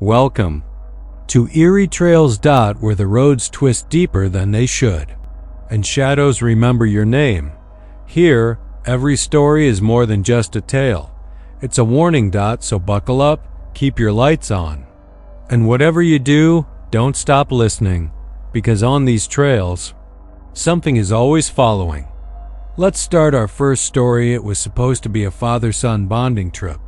Welcome to Eerie Trails. Where the roads twist deeper than they should, and shadows remember your name. Here, every story is more than just a tale. It's a warning. So buckle up, keep your lights on, and whatever you do, don't stop listening, because on these trails, something is always following. Let's start our first story. It was supposed to be a father-son bonding trip.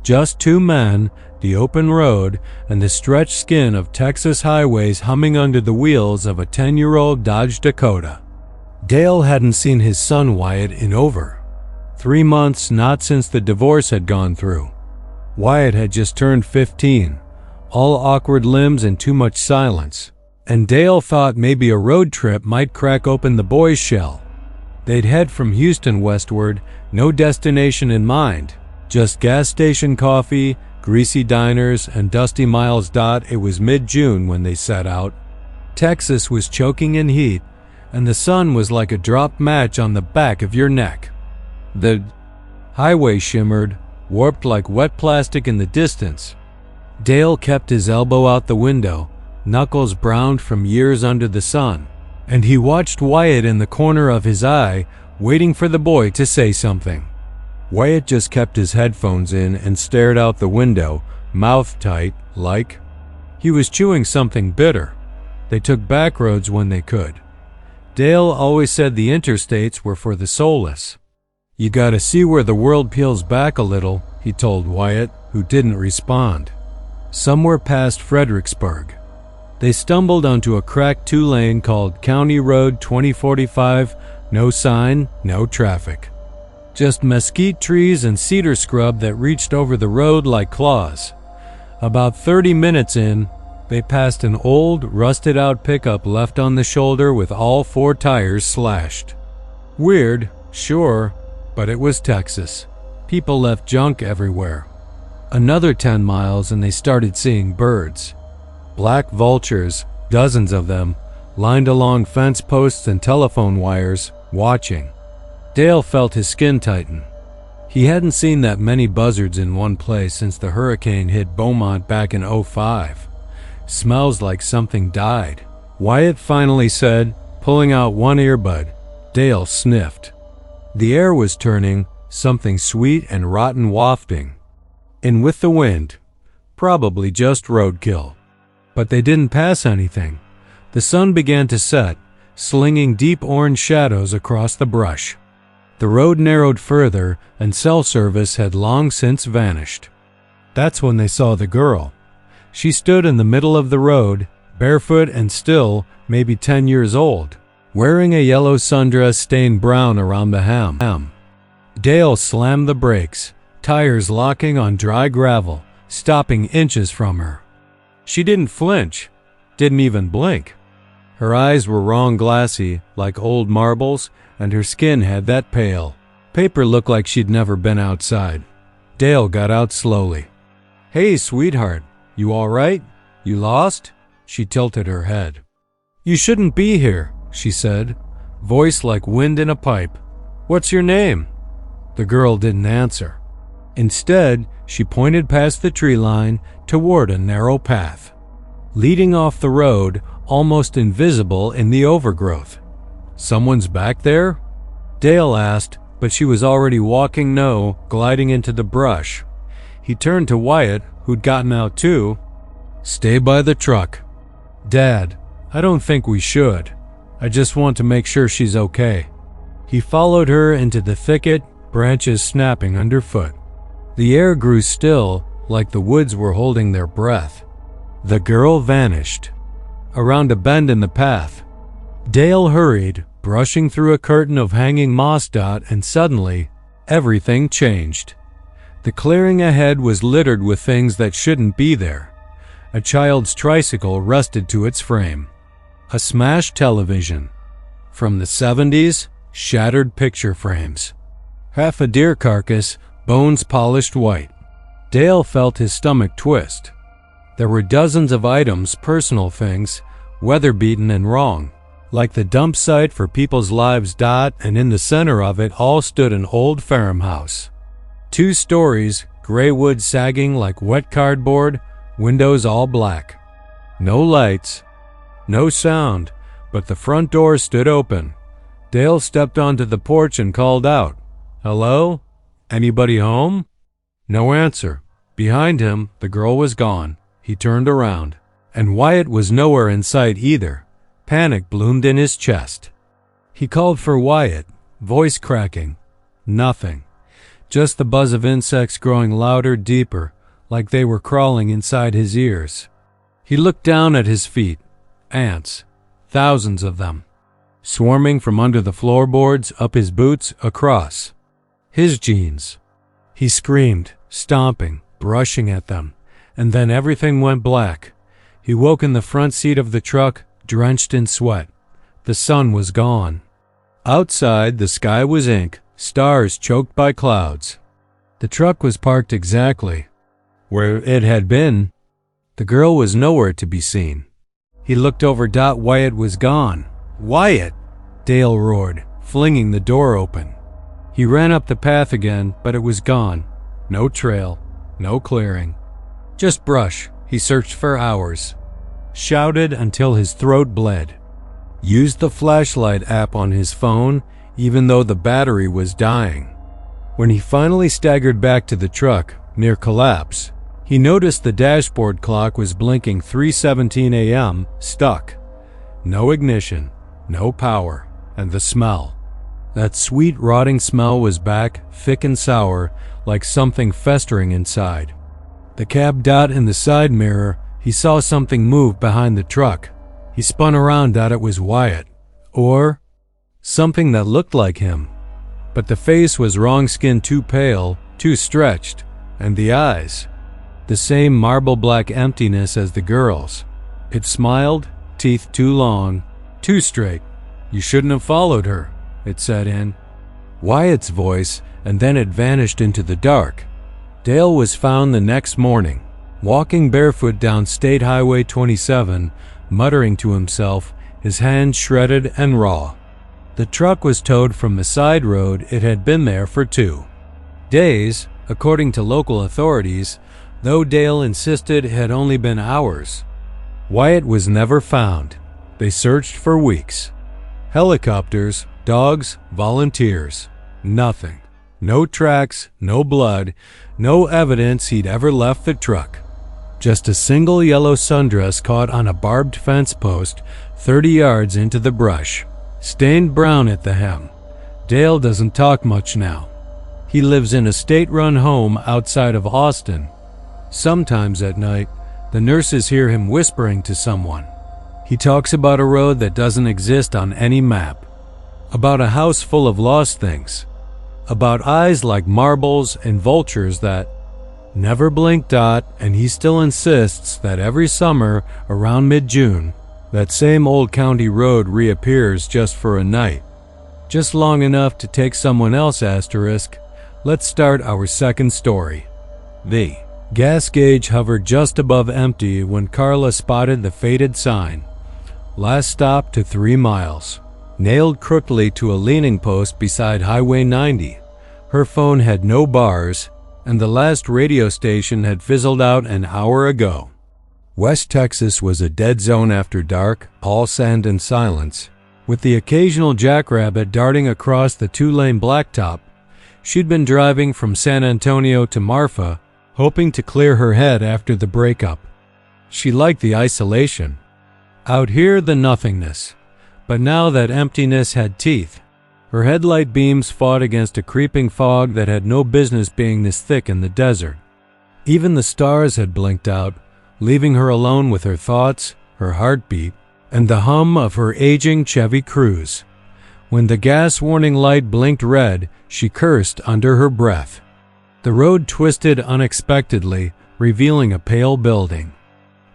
Just two men, the open road, and the stretched skin of Texas highways humming under the wheels of a 10-year-old Dodge Dakota. Dale hadn't seen his son Wyatt in over 3 months, not since the divorce had gone through. Wyatt had just turned 15, all awkward limbs and too much silence, and Dale thought maybe a road trip might crack open the boy's shell. They'd head from Houston westward, no destination in mind. Just gas station coffee, greasy diners, and dusty miles. It was mid-June when they set out. Texas was choking in heat, and the sun was like a dropped match on the back of your neck. The highway shimmered, warped like wet plastic in the distance. Dale kept his elbow out the window, knuckles browned from years under the sun, and he watched Wyatt in the corner of his eye, waiting for the boy to say something. Wyatt just kept his headphones in and stared out the window, mouth tight, like he was chewing something bitter. They took backroads when they could. Dale always said the interstates were for the soulless. You gotta see where the world peels back a little, he told Wyatt, who didn't respond. Somewhere past Fredericksburg, they stumbled onto a cracked two-lane called County Road 2045, no sign, no traffic. Just mesquite trees and cedar scrub that reached over the road like claws. About 30 minutes in, they passed an old, rusted-out pickup left on the shoulder with all 4 tires slashed. Weird, sure, but it was Texas. People left junk everywhere. Another 10 miles and they started seeing birds. Black vultures, dozens of them, lined along fence posts and telephone wires, watching. Dale felt his skin tighten. He hadn't seen that many buzzards in one place since the hurricane hit Beaumont back in '05. Smells like something died, Wyatt finally said, pulling out one earbud. Dale sniffed. The air was turning, something sweet and rotten wafting. In with the wind. Probably just roadkill. But they didn't pass anything. The sun began to set, slinging deep orange shadows across the brush. The road narrowed further, and cell service had long since vanished. That's when they saw the girl. She stood in the middle of the road, barefoot and still, maybe 10 years old, wearing a yellow sundress stained brown around the hem. Dale slammed the brakes, tires locking on dry gravel, stopping inches from her. She didn't flinch, didn't even blink. Her eyes were wrong glassy, like old marbles, and her skin had that pale paper look like she'd never been outside. Dale got out slowly. "Hey, sweetheart, you all right? You lost?" She tilted her head. "You shouldn't be here," she said, voice like wind in a pipe. "What's your name?" The girl didn't answer. Instead, she pointed past the tree line toward a narrow path, leading off the road, almost invisible in the overgrowth. "Someone's back there?" Dale asked, but she was already gliding into the brush. He turned to Wyatt, who'd gotten out too. "Stay by the truck." "Dad, I don't think we should. I just want to make sure she's okay." He followed her into the thicket, branches snapping underfoot. The air grew still, like the woods were holding their breath. The girl vanished around a bend in the path. Dale hurried, brushing through a curtain of hanging moss. And suddenly, everything changed. The clearing ahead was littered with things that shouldn't be there. A child's tricycle rusted to its frame. A smashed television. From the '70s, shattered picture frames. Half a deer carcass, bones polished white. Dale felt his stomach twist. There were dozens of items, personal things, weather-beaten and wrong, like the dump site for people's lives. And in the center of it all stood an old farmhouse. 2 stories, gray wood sagging like wet cardboard, windows all black. No lights, no sound, but the front door stood open. Dale stepped onto the porch and called out, "Hello? Anybody home?" No answer. Behind him, the girl was gone. He turned around, and Wyatt was nowhere in sight either. Panic bloomed in his chest. He called for Wyatt, voice cracking. Nothing. Just the buzz of insects growing louder, deeper, like they were crawling inside his ears. He looked down at his feet. Ants. Thousands of them. Swarming from under the floorboards, up his boots, across. His jeans. He screamed, stomping, brushing at them, and then everything went black. He woke in the front seat of the truck, drenched in sweat. The sun was gone. Outside, the sky was ink, stars choked by clouds. The truck was parked exactly where it had been. The girl was nowhere to be seen. He looked over. Wyatt was gone. "Wyatt!" Dale roared, flinging the door open. He ran up the path again, but it was gone. No trail, no clearing. Just brush. He searched for hours. Shouted until his throat bled. Used the flashlight app on his phone, even though the battery was dying. When he finally staggered back to the truck, near collapse, he noticed the dashboard clock was blinking 3:17 a.m., stuck. No ignition, no power, and the smell. That sweet rotting smell was back, thick and sour, like something festering inside. The cab. In the side mirror, he saw something move behind the truck. He spun around. It was Wyatt. Or something that looked like him. But the face was wrong, skin too pale, too stretched, and the eyes, the same marble black emptiness as the girl's. It smiled, teeth too long, too straight. "You shouldn't have followed her," it said in Wyatt's voice, and then it vanished into the dark. Dale was found the next morning, walking barefoot down State Highway 27, muttering to himself, his hands shredded and raw. The truck was towed from the side road. It had been there for 2 days, according to local authorities, though Dale insisted it had only been hours. Wyatt was never found. They searched for weeks. Helicopters, dogs, volunteers. Nothing. No tracks, no blood, no evidence he'd ever left the truck. Just a single yellow sundress caught on a barbed fence post 30 yards into the brush, stained brown at the hem. Dale doesn't talk much now. He lives in a state-run home outside of Austin. Sometimes at night, the nurses hear him whispering to someone. He talks about a road that doesn't exist on any map, about a house full of lost things, about eyes like marbles and vultures that never blink. And he still insists that every summer, around mid-June, that same old county road reappears just for a night, just long enough to take someone else. Let's start our second story. The gas gauge hovered just above empty when Carla spotted the faded sign. Last stop to 3 miles. Nailed crookedly to a leaning post beside Highway 90. Her phone had no bars, and the last radio station had fizzled out an hour ago. West Texas was a dead zone after dark, all sand and silence. With the occasional jackrabbit darting across the 2-lane blacktop, she'd been driving from San Antonio to Marfa, hoping to clear her head after the breakup. She liked the isolation. Out here, the nothingness. But now that emptiness had teeth. Her headlight beams fought against a creeping fog that had no business being this thick in the desert. Even the stars had blinked out, leaving her alone with her thoughts, her heartbeat, and the hum of her aging Chevy Cruze. When the gas warning light blinked red, she cursed under her breath. The road twisted unexpectedly, revealing a pale building.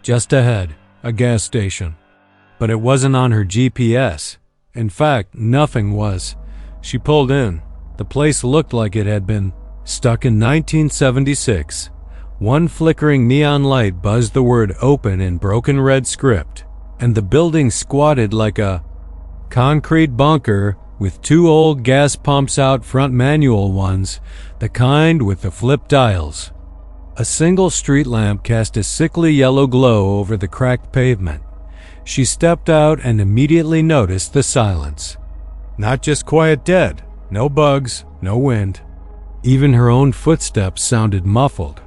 Just ahead, a gas station. But it wasn't on her GPS. In fact, nothing was. She pulled in. The place looked like it had been stuck in 1976. One flickering neon light buzzed the word "open" in broken red script, and the building squatted like a concrete bunker with 2 old gas pumps out front, manual ones, the kind with the flip dials. A single street lamp cast a sickly yellow glow over the cracked pavement. She stepped out and immediately noticed the silence. Not just quiet dead. No bugs, no wind. Even her own footsteps sounded muffled.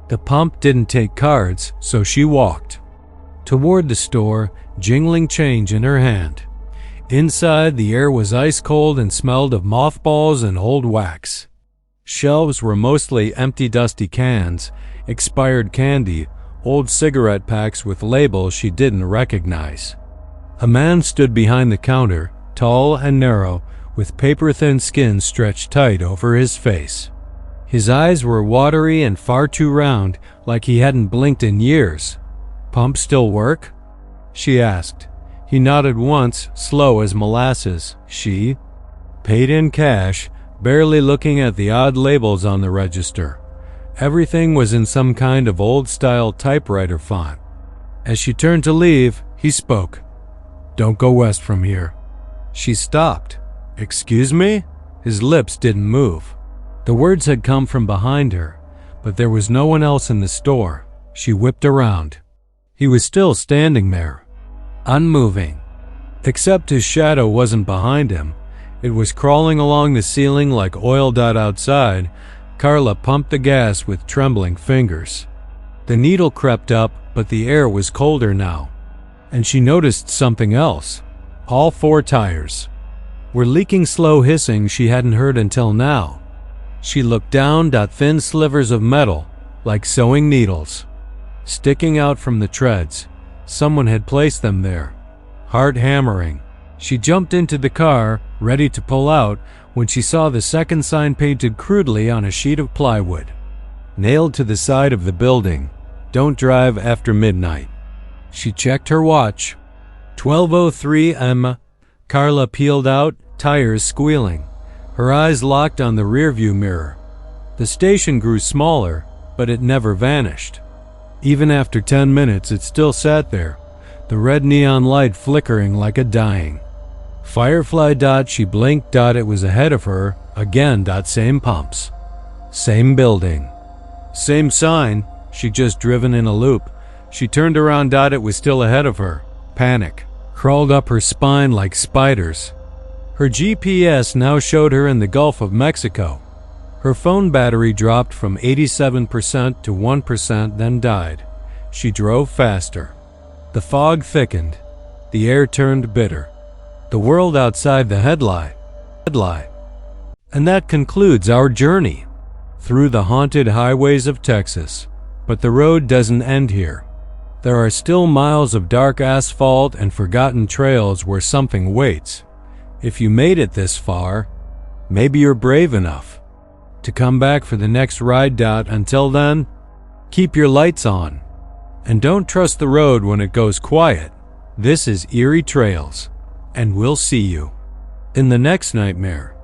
The pump didn't take cards, so she walked toward the store, jingling change in her hand. Inside, the air was ice cold and smelled of mothballs and old wax. Shelves were mostly empty, dusty cans, expired candy, old cigarette packs with labels she didn't recognize. A man stood behind the counter, tall and narrow, with paper-thin skin stretched tight over his face. His eyes were watery and far too round, like he hadn't blinked in years. "Pump still work?" she asked. He nodded once, slow as molasses. She paid in cash, barely looking at the odd labels on the register. Everything was in some kind of old-style typewriter font. As she turned to leave, he spoke. "Don't go west from here." She stopped. "Excuse me?" His lips didn't move. The words had come from behind her, but there was no one else in the store. She whipped around. He was still standing there, unmoving. Except his shadow wasn't behind him. It was crawling along the ceiling like oil dot outside. Carla pumped the gas with trembling fingers. The needle crept up, but the air was colder now. And she noticed something else. All 4 tires were leaking slow hissing she hadn't heard until now. She looked down. Thin slivers of metal, like sewing needles, sticking out from the treads. Someone had placed them there. Heart hammering. She jumped into the car, ready to pull out, when she saw the second sign painted crudely on a sheet of plywood. Nailed to the side of the building. "Don't drive after midnight." She checked her watch. 12:03 am. Carla peeled out, tires squealing. Her eyes locked on the rearview mirror. The station grew smaller, but it never vanished. Even after 10 minutes, it still sat there, the red neon light flickering like a dying firefly. She blinked. It was ahead of her, again. Same pumps. Same building. Same sign. She'd just driven in a loop. She turned around. It was still ahead of her. Panic crawled up her spine like spiders. Her GPS now showed her in the Gulf of Mexico. Her phone battery dropped from 87% to 1%, then died. She drove faster. The fog thickened. The air turned bitter. The world outside the headlight. And that concludes our journey through the haunted highways of Texas. But the road doesn't end here. There are still miles of dark asphalt and forgotten trails where something waits. If you made it this far, maybe you're brave enough to come back for the next ride. Until then, keep your lights on. And don't trust the road when it goes quiet. This is Eerie Trails, and we'll see you in the next nightmare.